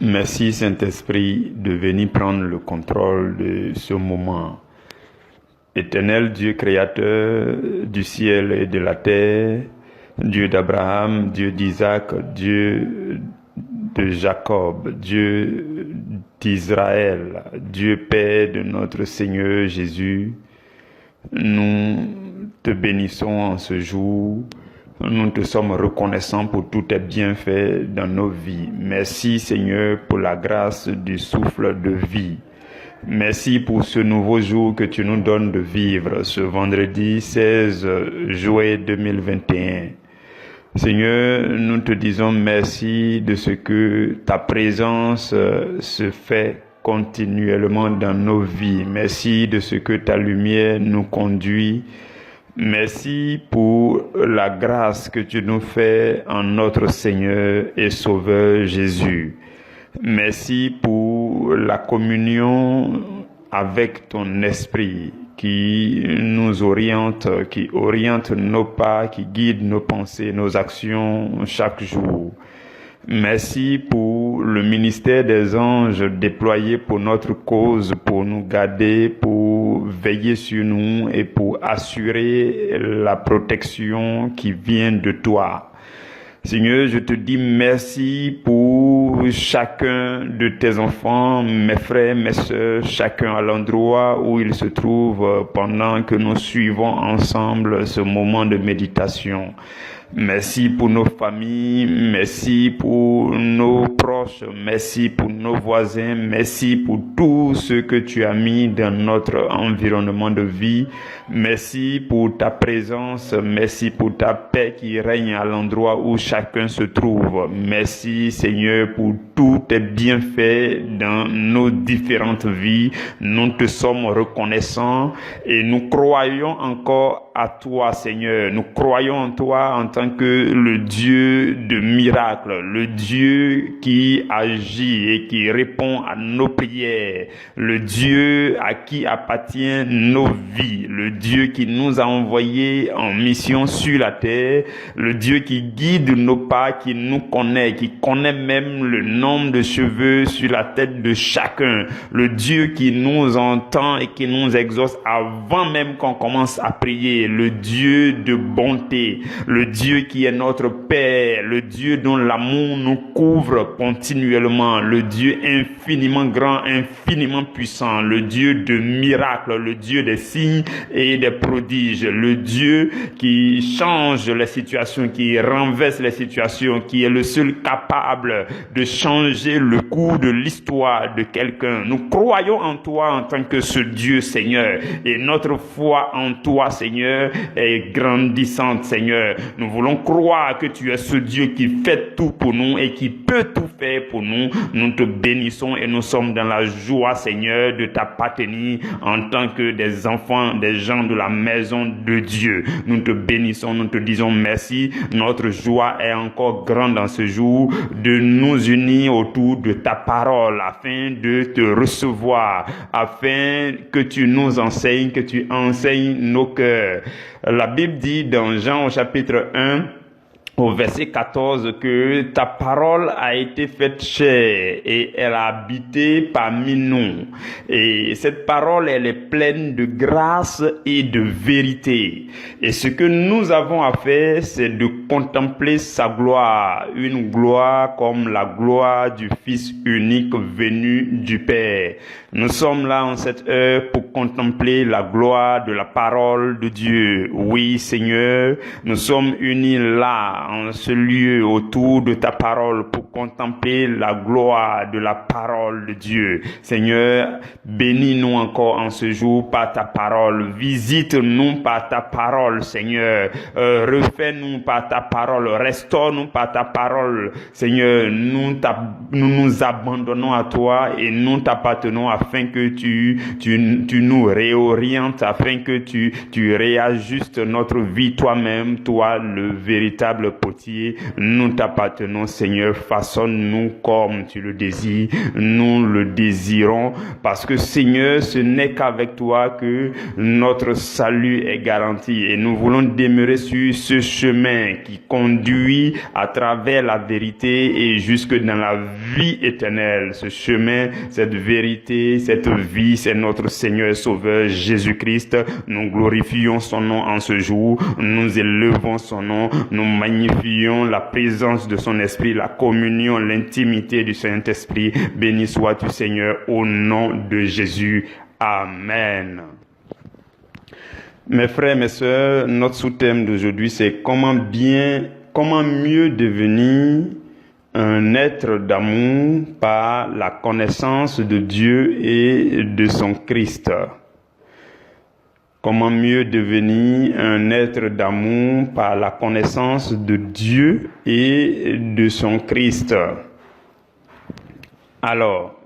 Merci Saint-Esprit de venir prendre le contrôle de ce moment. Éternel Dieu créateur du ciel et de la terre, Dieu d'Abraham, Dieu d'Isaac, Dieu de Jacob, Dieu d'Israël, Dieu Père de notre Seigneur Jésus, nous te bénissons en ce jour. Nous te sommes reconnaissants pour tous tes bienfaits dans nos vies. Merci Seigneur pour la grâce du souffle de vie. Merci pour ce nouveau jour que tu nous donnes de vivre, ce vendredi 16 juillet 2021. Seigneur, nous te disons merci de ce que ta présence se fait continuellement dans nos vies. Merci de ce que ta lumière nous conduit. Merci pour la grâce que tu nous fais en notre Seigneur et Sauveur Jésus. Merci pour la communion avec ton esprit qui nous oriente, qui oriente nos pas, qui guide nos pensées, nos actions chaque jour. Merci pour le ministère des anges déployé pour notre cause, pour nous garder, pour veiller sur nous et pour assurer la protection qui vient de toi. Seigneur, je te dis merci pour chacun de tes enfants, mes frères, mes sœurs, chacun à l'endroit où il se trouve pendant que nous suivons ensemble ce moment de méditation. Merci pour nos familles, merci pour nos proches, merci pour nos voisins, merci pour tout ce que tu as mis dans notre environnement de vie. Merci pour ta présence, merci pour ta paix qui règne à l'endroit où chacun se trouve. Merci Seigneur pour tous tes bienfaits dans nos différentes vies. Nous te sommes reconnaissants et nous croyons encore à toi Seigneur. Nous croyons en toi en tant que le Dieu de miracles, le Dieu qui agit et qui répond à nos prières, le Dieu à qui appartient nos vies, le Dieu qui nous a envoyés en mission sur la terre, le Dieu qui guide nos pas, qui nous connaît, qui connaît même le nombre de cheveux sur la tête de chacun, le Dieu qui nous entend et qui nous exauce avant même qu'on commence à prier, le Dieu de bonté, le Dieu qui est notre Père, le Dieu dont l'amour nous couvre continuellement, le Dieu infiniment grand, infiniment puissant, le Dieu de miracles, le Dieu des signes et des prodiges, le Dieu qui change les situations, qui renverse les situations, qui est le seul capable de changer le cours de l'histoire de quelqu'un. Nous croyons en toi en tant que ce Dieu, Seigneur, et notre foi en toi, Seigneur, est grandissante, Seigneur. Nous voulons croire que tu es ce Dieu qui fait tout pour nous et qui peut tout faire pour nous. Nous te bénissons et nous sommes dans la joie, Seigneur, de t'appartenir en tant que des enfants, des gens de la maison de Dieu. Nous te bénissons, nous te disons merci. Notre joie est encore grande dans ce jour de nous unir autour de ta parole afin de te recevoir, afin que tu nous enseignes, que tu enseignes nos cœurs. La Bible dit dans Jean au chapitre 1, au verset 14, que ta parole a été faite chair et elle a habité parmi nous. Et cette parole, elle est pleine de grâce et de vérité. Et ce que nous avons à faire, c'est de contempler sa gloire, une gloire comme la gloire du Fils unique venu du Père. Nous sommes là en cette heure pour contempler la gloire de la parole de Dieu. Oui, Seigneur, nous sommes unis là, en ce lieu, autour de ta parole, pour contempler la gloire de la parole de Dieu. Seigneur, bénis-nous encore en ce jour par ta parole. Visite-nous par ta parole, Seigneur. Refais-nous par ta parole. Restaure-nous par ta parole. Seigneur, nous nous abandonnons à toi et nous t'appartenons afin que tu nous réorientes, afin que tu réajustes notre vie toi-même, toi le véritable potier. Nous t'appartenons, Seigneur, façonne-nous comme tu le désires. Nous le désirons parce que, Seigneur, ce n'est qu'avec toi que notre salut est garanti et nous voulons demeurer sur ce chemin qui conduit à travers la vérité et jusque dans la vie éternelle. Ce chemin, cette vérité, cette vie, c'est notre Seigneur et Sauveur Jésus-Christ. Nous glorifions son nom en ce jour, nous élevons son nom, nous magnifions la présence de son esprit, la communion, l'intimité du Saint-Esprit. Béni sois-tu, Seigneur, au nom de Jésus. Amen. Mes frères, mes sœurs, notre sous-thème d'aujourd'hui, c'est comment mieux devenir un être d'amour par la connaissance de Dieu et de son Christ. Comment mieux devenir un être d'amour par la connaissance de Dieu et de son Christ. Alors,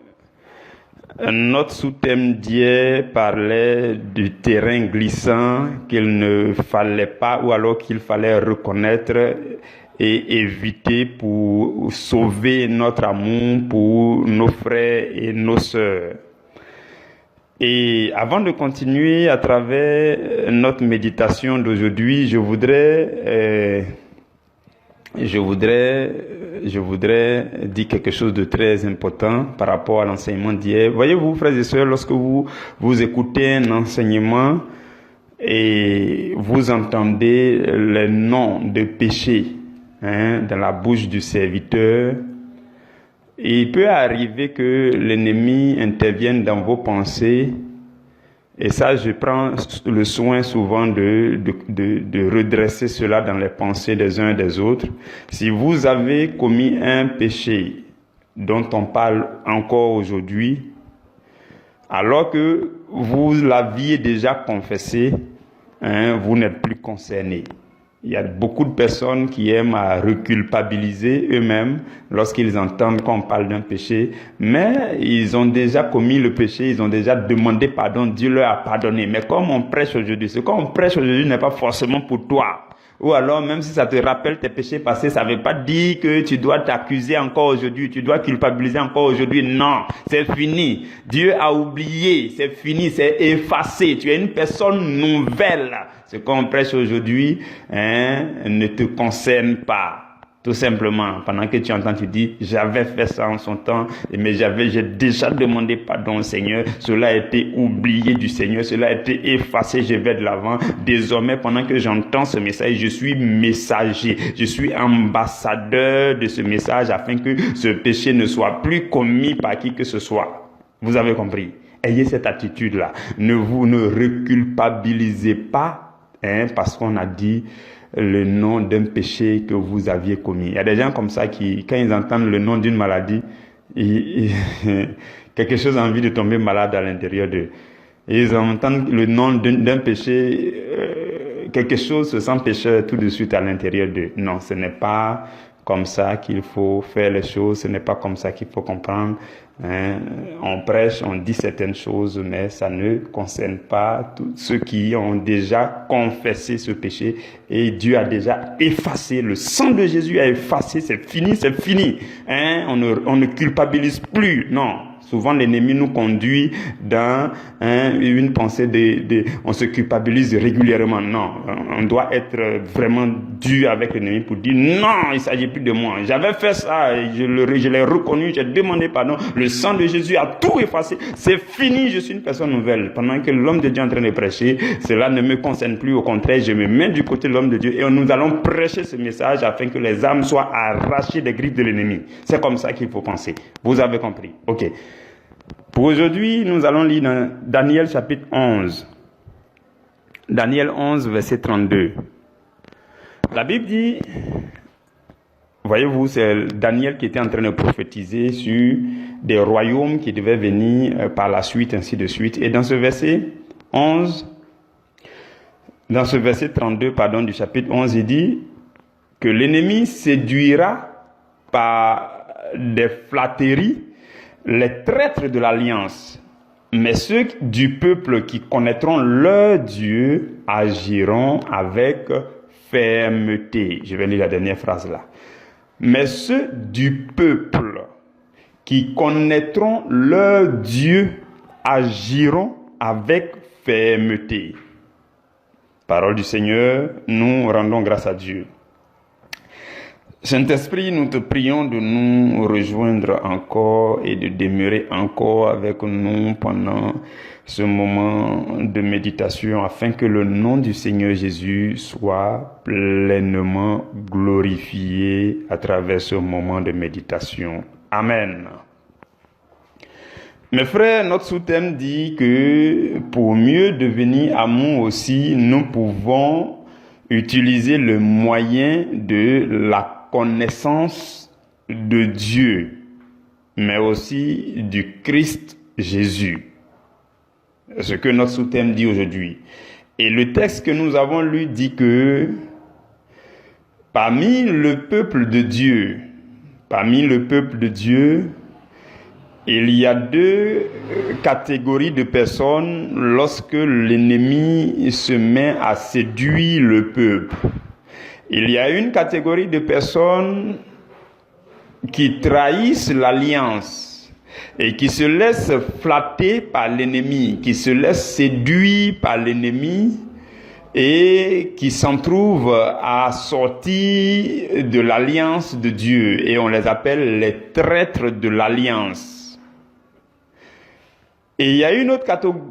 notre sous-thème d'hier parlait du terrain glissant qu'il ne fallait pas ou alors qu'il fallait reconnaître et éviter pour sauver notre amour pour nos frères et nos sœurs. Et avant de continuer à travers notre méditation d'aujourd'hui, je voudrais dire quelque chose de très important par rapport à l'enseignement d'hier. Voyez-vous, frères et sœurs, lorsque vous écoutez un enseignement et vous entendez les noms de péchés dans la bouche du serviteur, il peut arriver que l'ennemi intervienne dans vos pensées. Et ça, je prends le soin souvent de redresser cela dans les pensées des uns et des autres. Si vous avez commis un péché dont on parle encore aujourd'hui, alors que vous l'aviez déjà confessé, vous n'êtes plus concerné. Il y a beaucoup de personnes qui aiment à reculpabiliser eux-mêmes lorsqu'ils entendent qu'on parle d'un péché, mais ils ont déjà commis le péché, ils ont déjà demandé pardon, Dieu leur a pardonné. Mais comme on prêche aujourd'hui, ce qu'on prêche aujourd'hui n'est pas forcément pour toi. Ou alors, même si ça te rappelle tes péchés passés, ça ne veut pas dire que tu dois t'accuser encore aujourd'hui, tu dois culpabiliser encore aujourd'hui. Non, c'est fini. Dieu a oublié, c'est fini, c'est effacé. Tu es une personne nouvelle. Ce qu'on prêche aujourd'hui ne te concerne pas. Tout simplement, pendant que tu entends, tu dis, j'avais fait ça en son temps, mais j'ai déjà demandé pardon au Seigneur, cela a été oublié du Seigneur, cela a été effacé, je vais de l'avant. Désormais, pendant que j'entends ce message, je suis messager, je suis ambassadeur de ce message afin que ce péché ne soit plus commis par qui que ce soit. Vous avez compris? Ayez cette attitude-là. Ne reculpabilisez pas, parce qu'on a dit le nom d'un péché que vous aviez commis. Il y a des gens comme ça qui, quand ils entendent le nom d'une maladie, quelque chose a envie de tomber malade à l'intérieur d'eux. Ils entendent le nom d'un péché, quelque chose se sent pécheur tout de suite à l'intérieur d'eux. Non, ce n'est pas comme ça qu'il faut faire les choses, ce n'est pas comme ça qu'il faut comprendre. On prêche, on dit certaines choses, mais ça ne concerne pas tous ceux qui ont déjà confessé ce péché et Dieu a déjà effacé. Le sang de Jésus a effacé, c'est fini, c'est fini. On ne culpabilise plus, non. Souvent, l'ennemi nous conduit dans une pensée on se culpabilise régulièrement. Non, on doit être vraiment dur avec l'ennemi pour dire non, il ne s'agit plus de moi. J'avais fait ça, je l'ai reconnu, j'ai demandé pardon. Le sang de Jésus a tout effacé. C'est fini, je suis une personne nouvelle. Pendant que l'homme de Dieu est en train de prêcher, cela ne me concerne plus. Au contraire, je me mets du côté de l'homme de Dieu et nous allons prêcher ce message afin que les âmes soient arrachées des griffes de l'ennemi. C'est comme ça qu'il faut penser. Vous avez compris? Ok. Pour aujourd'hui, nous allons lire dans Daniel chapitre 11. Daniel 11, verset 32. La Bible dit, voyez-vous, c'est Daniel qui était en train de prophétiser sur des royaumes qui devaient venir par la suite, ainsi de suite. Et dans ce verset 32, du chapitre 11, il dit que l'ennemi séduira par des flatteries les traîtres de l'alliance, mais ceux du peuple qui connaîtront leur Dieu agiront avec fermeté. Je vais lire la dernière phrase là. Mais ceux du peuple qui connaîtront leur Dieu agiront avec fermeté. Parole du Seigneur, nous rendons grâce à Dieu. Saint-Esprit, nous te prions de nous rejoindre encore et de demeurer encore avec nous pendant ce moment de méditation afin que le nom du Seigneur Jésus soit pleinement glorifié à travers ce moment de méditation. Amen. Mes frères, notre sous-thème dit que pour mieux devenir amour aussi, nous pouvons utiliser le moyen de la connaissance de Dieu, mais aussi du Christ Jésus. C'est ce que notre sous-thème dit aujourd'hui. Et le texte que nous avons lu dit que parmi le peuple de Dieu, il y a deux catégories de personnes lorsque l'ennemi se met à séduire le peuple. Il y a une catégorie de personnes qui trahissent l'alliance et qui se laissent flatter par l'ennemi, qui se laissent séduire par l'ennemi et qui s'en trouvent à sortir de l'alliance de Dieu. Et on les appelle les traîtres de l'alliance. Et il y a une autre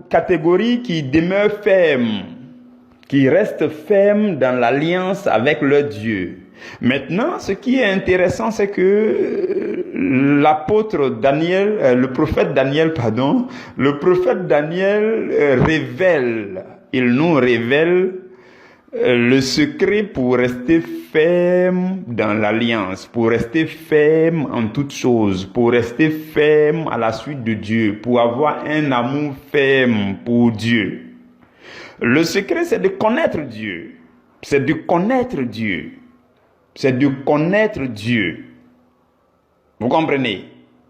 catégorie qui demeure ferme, qui reste ferme dans l'alliance avec leur Dieu. Maintenant, ce qui est intéressant, c'est que le prophète Daniel nous révèle le secret pour rester ferme dans l'alliance, pour rester ferme en toutes choses, pour rester ferme à la suite de Dieu, pour avoir un amour ferme pour Dieu. Le secret, c'est de connaître Dieu. C'est de connaître Dieu. C'est de connaître Dieu. Vous comprenez?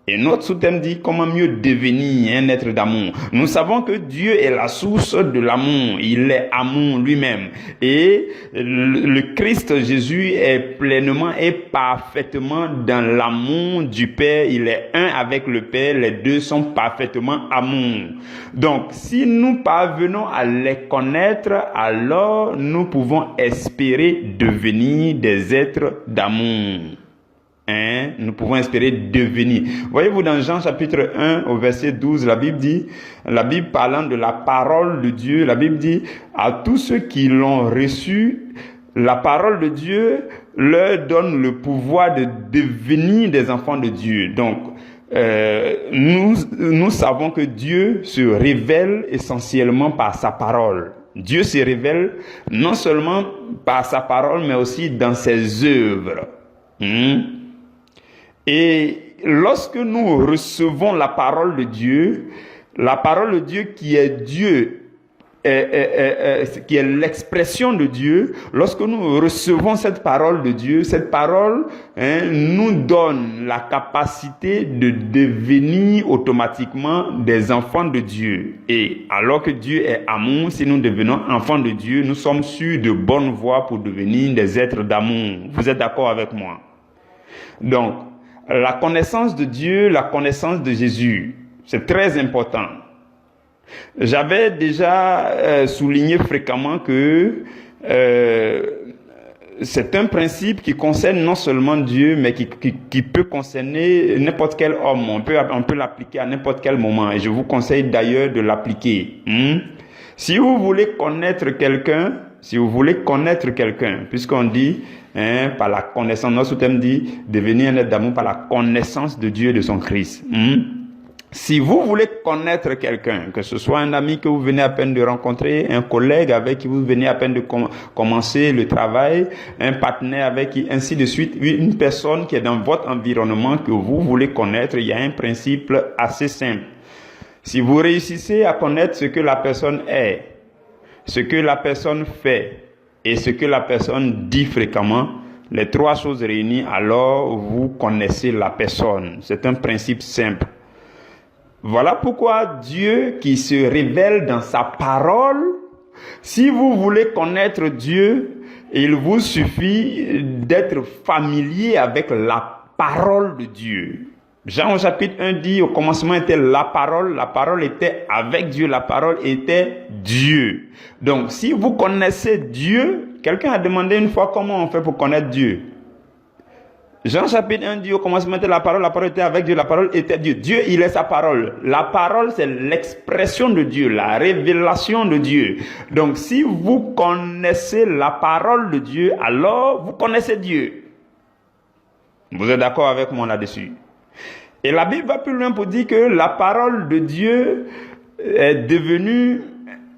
Et notre sous-thème dit comment mieux devenir un être d'amour. Nous savons que Dieu est la source de l'amour. Il est amour lui-même. Et le Christ Jésus est pleinement et parfaitement dans l'amour du Père. Il est un avec le Père. Les deux sont parfaitement amour. Donc, si nous parvenons à les connaître, alors nous pouvons espérer devenir des êtres d'amour. Nous pouvons espérer devenir. Voyez-vous, dans Jean chapitre 1 au verset 12, la Bible parlant de la parole de Dieu, la Bible dit à tous ceux qui l'ont reçu, la parole de Dieu leur donne le pouvoir de devenir des enfants de Dieu. Donc, nous savons que Dieu se révèle essentiellement par sa parole. Dieu se révèle non seulement par sa parole, mais aussi dans ses œuvres. Et lorsque nous recevons la parole de Dieu qui est Dieu, qui est l'expression de Dieu, lorsque nous recevons cette parole de Dieu, cette parole nous donne la capacité de devenir automatiquement des enfants de Dieu. Et alors que Dieu est amour, si nous devenons enfants de Dieu, nous sommes sur de bonnes voies pour devenir des êtres d'amour. Vous êtes d'accord avec moi? Donc, la connaissance de Dieu, la connaissance de Jésus, c'est très important. J'avais déjà souligné fréquemment que c'est un principe qui concerne non seulement Dieu, mais qui peut concerner n'importe quel homme. On peut l'appliquer à n'importe quel moment. Et je vous conseille d'ailleurs de l'appliquer. Si vous voulez connaître quelqu'un, puisqu'on dit par la connaissance, notre sous-thème dit devenir un être d'amour par la connaissance de Dieu et de son Christ. Si vous voulez connaître quelqu'un, que ce soit un ami que vous venez à peine de rencontrer, un collègue avec qui vous venez à peine de commencer le travail, un partenaire avec qui, ainsi de suite, une personne qui est dans votre environnement que vous voulez connaître, il y a un principe assez simple. Si vous réussissez à connaître ce que la personne est, ce que la personne fait et ce que la personne dit fréquemment, les trois choses réunies, alors vous connaissez la personne. C'est un principe simple. Voilà pourquoi Dieu qui se révèle dans sa parole, si vous voulez connaître Dieu, Il vous suffit d'être familier avec la parole de Dieu. Jean au chapitre 1 dit, au commencement était la parole était avec Dieu, la parole était Dieu. Donc, si vous connaissez Dieu, quelqu'un a demandé une fois comment on fait pour connaître Dieu. Jean chapitre 1 dit, au commencement était la parole était avec Dieu, la parole était Dieu. Dieu, il est sa parole. La parole, c'est l'expression de Dieu, la révélation de Dieu. Donc, si vous connaissez la parole de Dieu, alors vous connaissez Dieu. Vous êtes d'accord avec moi là-dessus? Et la Bible va plus loin pour dire que la parole de Dieu est devenue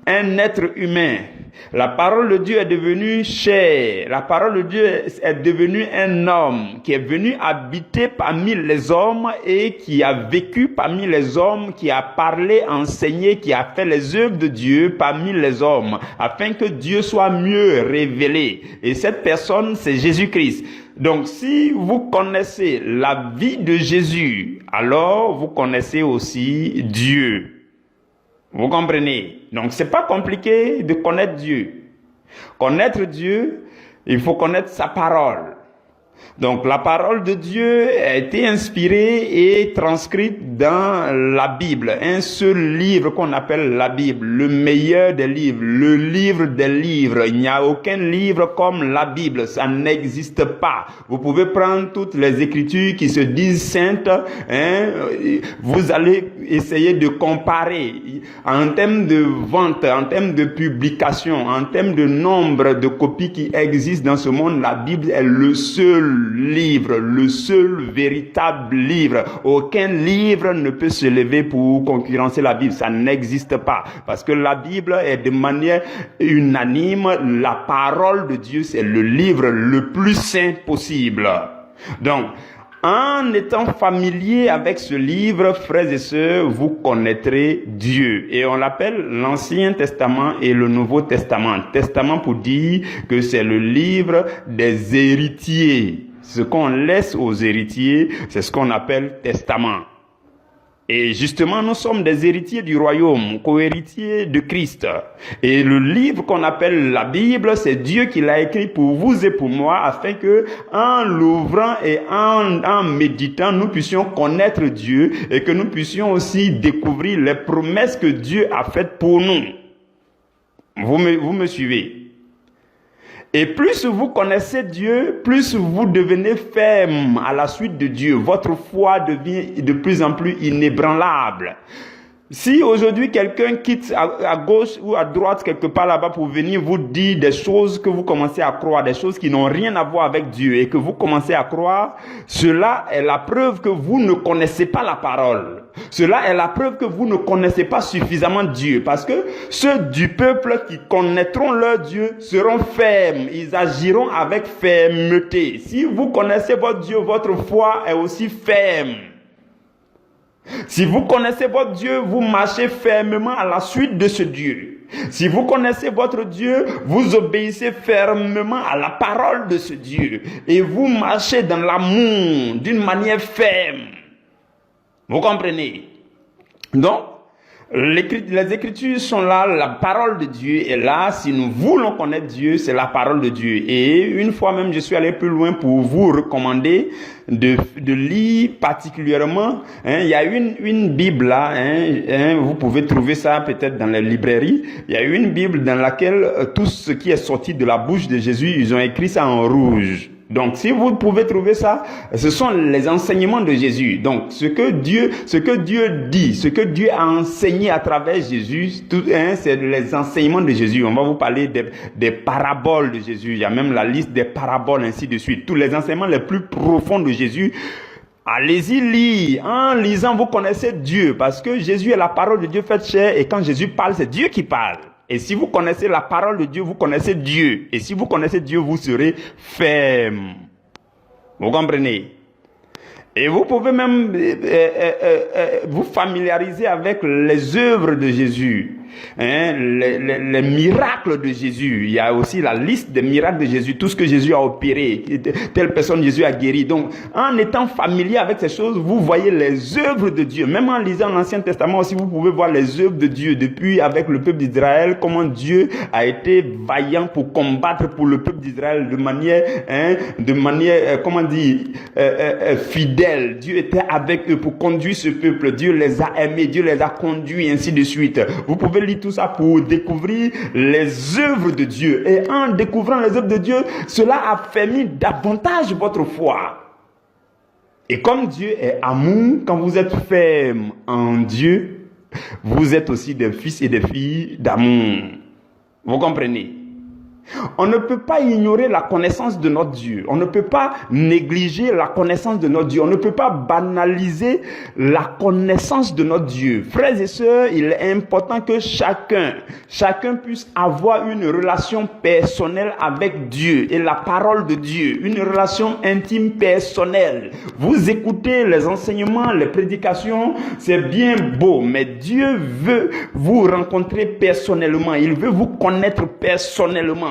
un être humain. La parole de Dieu est devenue chair. La parole de Dieu est devenue un homme qui est venu habiter parmi les hommes et qui a vécu parmi les hommes, qui a parlé, enseigné, qui a fait les œuvres de Dieu parmi les hommes, afin que Dieu soit mieux révélé. Et cette personne, c'est Jésus-Christ. Donc, si vous connaissez la vie de Jésus, alors vous connaissez aussi Dieu. Vous comprenez? Donc, c'est pas compliqué de connaître Dieu. Connaître Dieu, il faut connaître sa parole. Donc, la parole de Dieu a été inspirée et transcrite dans la Bible. Un seul livre qu'on appelle la Bible, le meilleur des livres, le livre des livres. Il n'y a aucun livre comme la Bible, ça n'existe pas. Vous pouvez prendre toutes les écritures qui se disent saintes, vous allez essayer de comparer en termes de vente, en termes de publication, en termes de nombre de copies qui existent dans ce monde. La Bible est le seul livre, le seul véritable livre. Aucun livre ne peut se lever pour concurrencer la Bible. Ça n'existe pas. Parce que la Bible est de manière unanime, la parole de Dieu, c'est le livre le plus saint possible. Donc, en étant familier avec ce livre, frères et sœurs, vous connaîtrez Dieu. Et on l'appelle l'Ancien Testament et le Nouveau Testament. Testament pour dire que c'est le livre des héritiers. Ce qu'on laisse aux héritiers, c'est ce qu'on appelle testament. Et justement, nous sommes des héritiers du royaume, co-héritiers de Christ. Et le livre qu'on appelle la Bible, c'est Dieu qui l'a écrit pour vous et pour moi, afin que, en l'ouvrant et en méditant, nous puissions connaître Dieu et que nous puissions aussi découvrir les promesses que Dieu a faites pour nous. Vous me suivez? Et plus vous connaissez Dieu, plus vous devenez ferme à la suite de Dieu. Votre foi devient de plus en plus inébranlable. Si aujourd'hui quelqu'un quitte à gauche ou à droite quelque part là-bas pour venir vous dire des choses que vous commencez à croire, des choses qui n'ont rien à voir avec Dieu et que vous commencez à croire, cela est la preuve que vous ne connaissez pas la parole. Cela est la preuve que vous ne connaissez pas suffisamment Dieu, parce que ceux du peuple qui connaîtront leur Dieu seront fermes, ils agiront avec fermeté. Si vous connaissez votre Dieu, votre foi est aussi ferme. Si vous connaissez votre Dieu, vous marchez fermement à la suite de ce Dieu. Si vous connaissez votre Dieu, vous obéissez fermement à la parole de ce Dieu. Et vous marchez dans l'amour d'une manière ferme. Vous comprenez? Donc, les Écritures sont là, la parole de Dieu est là. Si nous voulons connaître Dieu, c'est la parole de Dieu. Et une fois même, je suis allé plus loin pour vous recommander de lire particulièrement. Il y a une Bible là, vous pouvez trouver ça peut-être dans les librairies. Il y a une Bible dans laquelle tout ce qui est sorti de la bouche de Jésus, ils ont écrit ça en rouge. Donc, si vous pouvez trouver ça, ce sont les enseignements de Jésus. Donc, ce que Dieu dit, ce que Dieu a enseigné à travers Jésus, c'est les enseignements de Jésus. On va vous parler des paraboles de Jésus. Il y a même la liste des paraboles, ainsi de suite. Tous les enseignements les plus profonds de Jésus. Allez-y lire. En lisant, vous connaissez Dieu, parce que Jésus est la parole de Dieu faite chair, et quand Jésus parle, c'est Dieu qui parle. Et si vous connaissez la parole de Dieu, vous connaissez Dieu. Et si vous connaissez Dieu, vous serez ferme. Vous comprenez? Et vous pouvez même vous familiariser avec les œuvres de Jésus. les miracles de Jésus. Il y a aussi la liste des miracles de Jésus, tout ce que Jésus a opéré, telle personne Jésus a guéri. Donc, en étant familier avec ces choses, vous voyez les œuvres de Dieu. Même en lisant l'Ancien Testament aussi, vous pouvez voir les œuvres de Dieu. Depuis, avec le peuple d'Israël, comment Dieu a été vaillant pour combattre pour le peuple d'Israël de manière, fidèle. Dieu était avec eux pour conduire ce peuple. Dieu les a aimés, Dieu les a conduits, ainsi de suite. Vous pouvez lire tout ça pour découvrir les œuvres de Dieu. Et en découvrant les œuvres de Dieu, cela affermit davantage votre foi. Et comme Dieu est amour, quand vous êtes ferme en Dieu, vous êtes aussi des fils et des filles d'amour. Vous comprenez? On ne peut pas ignorer la connaissance de notre Dieu. On ne peut pas négliger la connaissance de notre Dieu. On ne peut pas banaliser la connaissance de notre Dieu. Frères et sœurs, il est important que chacun puisse avoir une relation personnelle avec Dieu et la parole de Dieu. Une relation intime personnelle. Vous écoutez les enseignements, les prédications, c'est bien beau, mais Dieu veut vous rencontrer personnellement. Il veut vous connaître personnellement.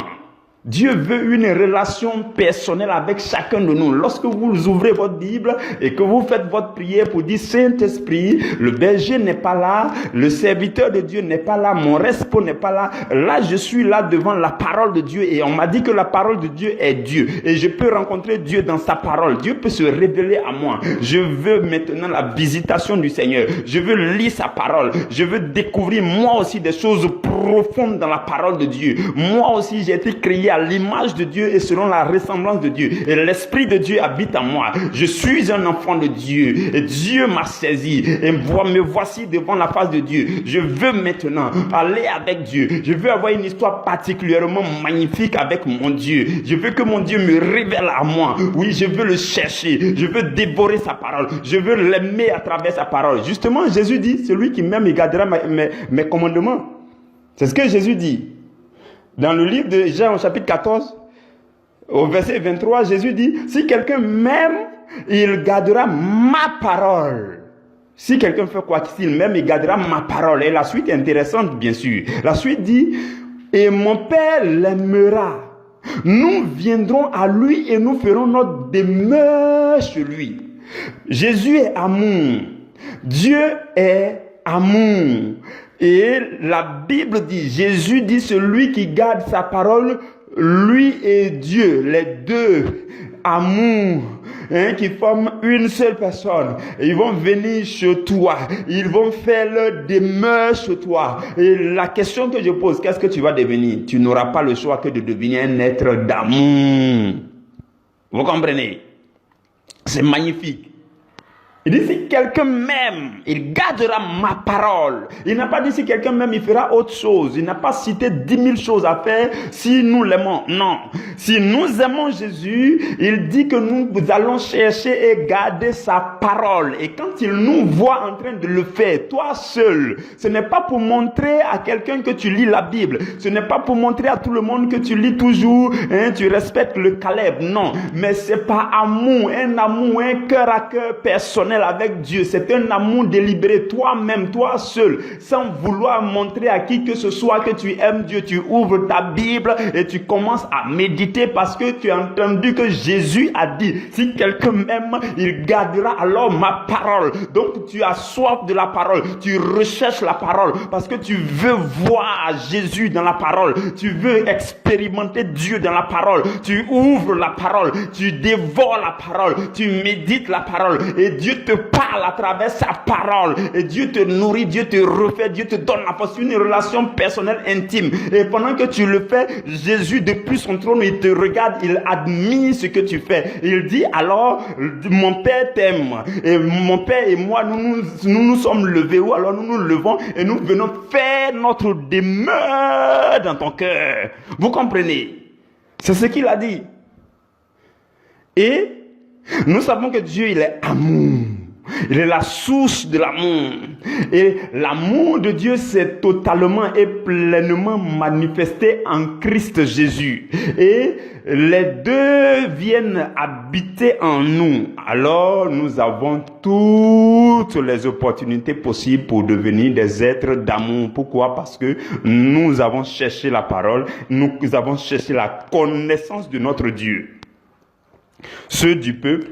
Dieu veut une relation personnelle avec chacun de nous. Lorsque vous ouvrez votre Bible et que vous faites votre prière pour dire Saint-Esprit, le berger n'est pas là, le serviteur de Dieu n'est pas là, mon respo n'est pas là. Là, je suis là devant la parole de Dieu et on m'a dit que la parole de Dieu est Dieu. Et je peux rencontrer Dieu dans sa parole. Dieu peut se révéler à moi. Je veux maintenant la visitation du Seigneur. Je veux lire sa parole. Je veux découvrir moi aussi des choses profondes dans la parole de Dieu. Moi aussi, j'ai été créé à l'image de Dieu et selon la ressemblance de Dieu. Et l'Esprit de Dieu habite en moi. Je suis un enfant de Dieu. Et Dieu m'a saisi. Et me voici devant la face de Dieu. Je veux maintenant aller avec Dieu. Je veux avoir une histoire particulièrement magnifique avec mon Dieu. Je veux que mon Dieu me révèle à moi. Oui, je veux le chercher. Je veux dévorer sa parole. Je veux l'aimer à travers sa parole. Justement, Jésus dit, celui qui m'aime, il gardera mes commandements. C'est ce que Jésus dit. Dans le livre de Jean au chapitre 14, au verset 23, Jésus dit, si quelqu'un m'aime, il gardera ma parole. Si quelqu'un fait quoi qu'il m'aime, il gardera ma parole. Et la suite est intéressante, bien sûr. La suite dit, et mon Père l'aimera. Nous viendrons à lui et nous ferons notre demeure chez lui. Jésus est amour. Dieu est amour. Et la Bible dit, Jésus dit, celui qui garde sa parole, lui et Dieu, les deux, amour, qui forment une seule personne. Et ils vont venir chez toi. Ils vont faire leur demeure chez toi. Et la question que je pose, qu'est-ce que tu vas devenir? Tu n'auras pas le choix que de devenir un être d'amour. Vous comprenez? C'est magnifique. Il dit, si quelqu'un m'aime, il gardera ma parole. Il n'a pas dit, si quelqu'un m'aime, il fera autre chose. Il n'a pas cité 10 000 choses à faire si nous l'aimons. Non. Si nous aimons Jésus, il dit que nous allons chercher et garder sa parole. Et quand il nous voit en train de le faire, toi seul, ce n'est pas pour montrer à quelqu'un que tu lis la Bible. Ce n'est pas pour montrer à tout le monde que tu lis toujours, tu respectes le Caleb. Non. Mais c'est par amour, un cœur à cœur personnel avec Dieu. C'est un amour délibéré, toi-même, toi seul, sans vouloir montrer à qui que ce soit que tu aimes Dieu. Tu ouvres ta Bible et tu commences à méditer parce que tu as entendu que Jésus a dit, si quelqu'un m'aime, il gardera alors ma parole. Donc tu as soif de la parole, tu recherches la parole parce que tu veux voir Jésus dans la parole, tu veux expérimenter Dieu dans la parole, tu ouvres la parole, tu dévores la parole, tu médites la parole et Dieu te parle à travers sa parole et Dieu te nourrit, Dieu te refait, Dieu te donne la force, une relation personnelle intime. Et pendant que tu le fais, Jésus depuis son trône, il te regarde, il admire ce que tu fais. Il dit alors, mon Père t'aime et mon Père et moi nous sommes levés, ou alors nous nous levons et nous venons faire notre demeure dans ton cœur. Vous comprenez? C'est ce qu'il a dit. Et nous savons que Dieu, il est amour. Il est la source de l'amour. Et l'amour de Dieu s'est totalement et pleinement manifesté en Christ Jésus. Et les deux viennent habiter en nous. Alors nous avons tout toutes les opportunités possibles pour devenir des êtres d'amour. Pourquoi? Parce que nous avons cherché la parole, nous avons cherché la connaissance de notre Dieu. Ceux du peuple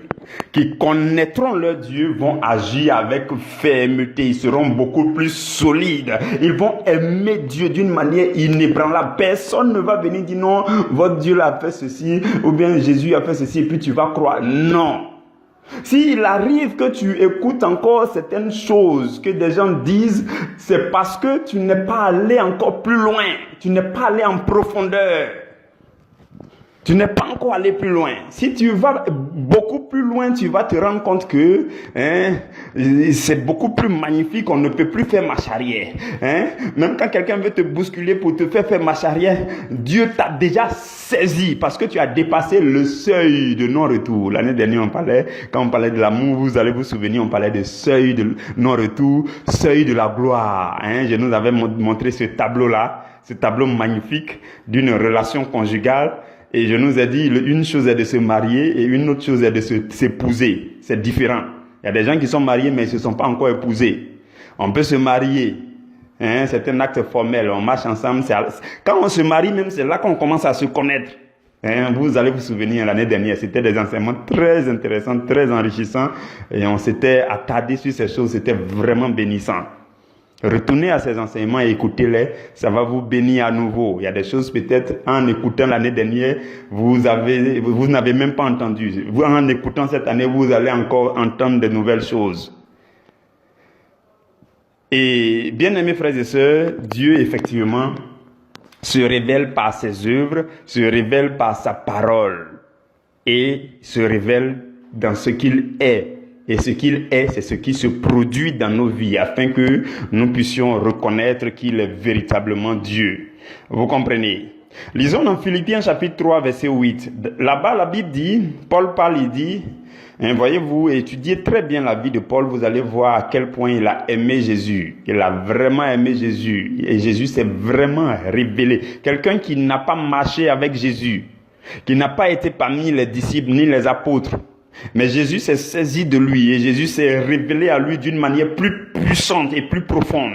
qui connaîtront leur Dieu vont agir avec fermeté, ils seront beaucoup plus solides, ils vont aimer Dieu d'une manière inébranlable. Personne ne va venir dire non, votre Dieu a fait ceci, ou bien Jésus a fait ceci, et puis tu vas croire. Non. S'il arrive que tu écoutes encore certaines choses que des gens disent, c'est parce que tu n'es pas allé encore plus loin, tu n'es pas allé en profondeur. Tu n'es pas encore allé plus loin. Si tu vas beaucoup plus loin, tu vas te rendre compte que c'est beaucoup plus magnifique, on ne peut plus faire marche arrière. Même quand quelqu'un veut te bousculer pour te faire marche arrière, Dieu t'a déjà saisi parce que tu as dépassé le seuil de non-retour. L'année dernière, quand on parlait de l'amour, vous allez vous souvenir, on parlait de seuil de non-retour, seuil de la gloire. Je nous avais montré ce tableau-là, ce tableau magnifique d'une relation conjugale. Et je nous ai dit, une chose est de se marier et une autre chose est de s'épouser. C'est différent. Il y a des gens qui sont mariés mais ils ne se sont pas encore épousés. On peut se marier. C'est un acte formel. On marche ensemble. Quand on se marie même, c'est là qu'on commence à se connaître. Vous allez vous souvenir, l'année dernière, c'était des enseignements très intéressants, très enrichissants. Et on s'était attardé sur ces choses. C'était vraiment bénissant. Retournez à ces enseignements et écoutez-les, ça va vous bénir à nouveau. Il y a des choses peut-être en écoutant l'année dernière, vous n'avez même pas entendu. En écoutant cette année, vous allez encore entendre de nouvelles choses. Et bien aimés frères et sœurs, Dieu effectivement se révèle par ses œuvres, se révèle par sa parole et se révèle dans ce qu'il est. Et ce qu'il est, c'est ce qui se produit dans nos vies afin que nous puissions reconnaître qu'il est véritablement Dieu. Vous comprenez? Lisons dans Philippiens chapitre 3, verset 8. Là-bas, la Bible dit, Paul parle, il dit, voyez-vous, étudiez très bien la vie de Paul, vous allez voir à quel point il a aimé Jésus. Il a vraiment aimé Jésus. Et Jésus s'est vraiment révélé. Quelqu'un qui n'a pas marché avec Jésus, qui n'a pas été parmi les disciples ni les apôtres. Mais Jésus s'est saisi de lui et Jésus s'est révélé à lui d'une manière plus puissante et plus profonde.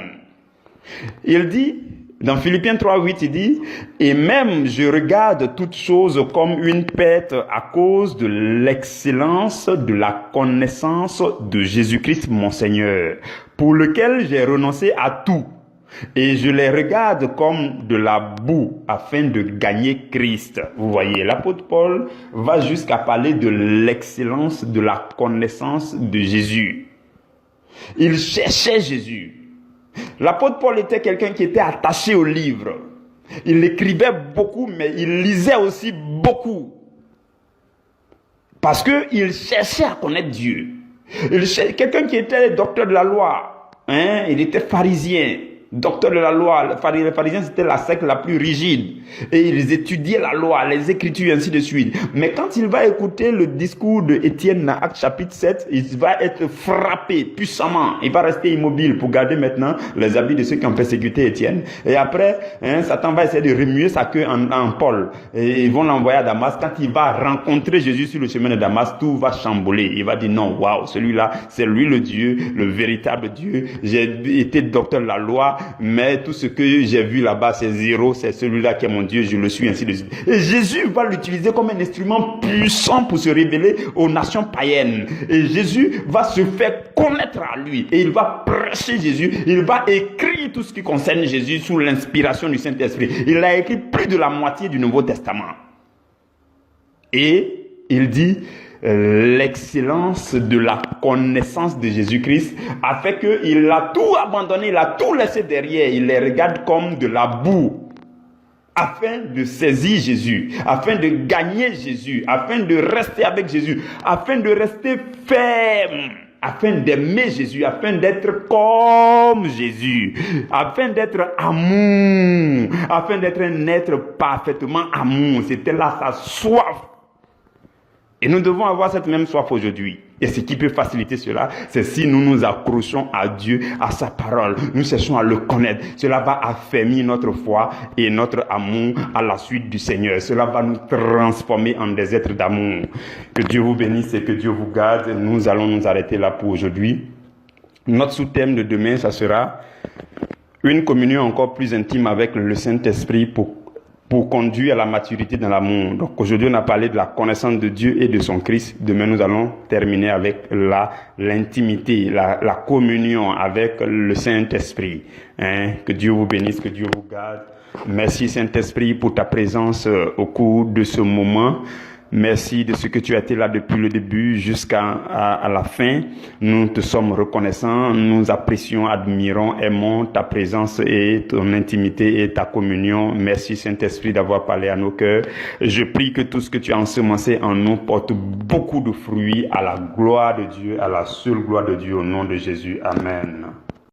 Il dit, dans Philippiens 3:8, il dit, « Et même je regarde toutes choses comme une perte à cause de l'excellence de la connaissance de Jésus-Christ mon Seigneur, pour lequel j'ai renoncé à tout. Et je les regarde comme de la boue afin de gagner Christ. » Vous voyez, l'apôtre Paul va jusqu'à parler de l'excellence de la connaissance de Jésus. Il cherchait Jésus. L'apôtre Paul était quelqu'un qui était attaché au livre. Il écrivait beaucoup, mais il lisait aussi beaucoup. Parce qu'il cherchait à connaître Dieu. Quelqu'un qui était docteur de la loi. Il était pharisien. Docteur de la loi, les pharisiens c'était la secte la plus rigide et ils étudiaient la loi, les écritures ainsi de suite. Mais quand il va écouter le discours de Étienne dans Actes chapitre 7, il va être frappé puissamment. Il va rester immobile pour garder maintenant les habits de ceux qui ont persécuté Étienne. Et après, Satan va essayer de remuer sa queue en Paul. Et ils vont l'envoyer à Damas. Quand il va rencontrer Jésus sur le chemin de Damas, tout va chambouler. Il va dire non, waouh, celui-là, c'est lui le Dieu, le véritable Dieu. J'ai été docteur de la loi, mais tout ce que j'ai vu là-bas, c'est zéro, c'est celui-là qui est mon Dieu, je le suis, ainsi de suite. Et Jésus va l'utiliser comme un instrument puissant pour se révéler aux nations païennes. Et Jésus va se faire connaître à lui. Et il va prêcher Jésus, il va écrire tout ce qui concerne Jésus sous l'inspiration du Saint-Esprit. Il a écrit plus de la moitié du Nouveau Testament. Et il dit l'excellence de la connaissance de Jésus-Christ a fait qu'il a tout abandonné, il a tout laissé derrière, il les regarde comme de la boue afin de saisir Jésus, afin de gagner Jésus, afin de rester avec Jésus, afin de rester ferme, afin d'aimer Jésus, afin d'être comme Jésus, afin d'être amour, afin d'être un être parfaitement amour. C'était là sa soif. Et nous devons avoir cette même soif aujourd'hui. Et ce qui peut faciliter cela, c'est si nous nous accrochons à Dieu, à sa parole. Nous cherchons à le connaître. Cela va affermir notre foi et notre amour à la suite du Seigneur. Cela va nous transformer en des êtres d'amour. Que Dieu vous bénisse et que Dieu vous garde. Nous allons nous arrêter là pour aujourd'hui. Notre sous-thème de demain, ça sera une communion encore plus intime avec le Saint-Esprit pour conduire à la maturité dans l'amour. Donc aujourd'hui, on a parlé de la connaissance de Dieu et de son Christ. Demain, nous allons terminer avec l'intimité, la communion avec le Saint-Esprit. Que Dieu vous bénisse, que Dieu vous garde. Merci Saint-Esprit pour ta présence au cours de ce moment. Merci de ce que tu as été là depuis le début jusqu'à la fin. Nous te sommes reconnaissants, nous apprécions, admirons, aimons ta présence et ton intimité et ta communion. Merci Saint-Esprit d'avoir parlé à nos cœurs. Je prie que tout ce que tu as ensemencé en nous porte beaucoup de fruits à la gloire de Dieu, à la seule gloire de Dieu au nom de Jésus. Amen.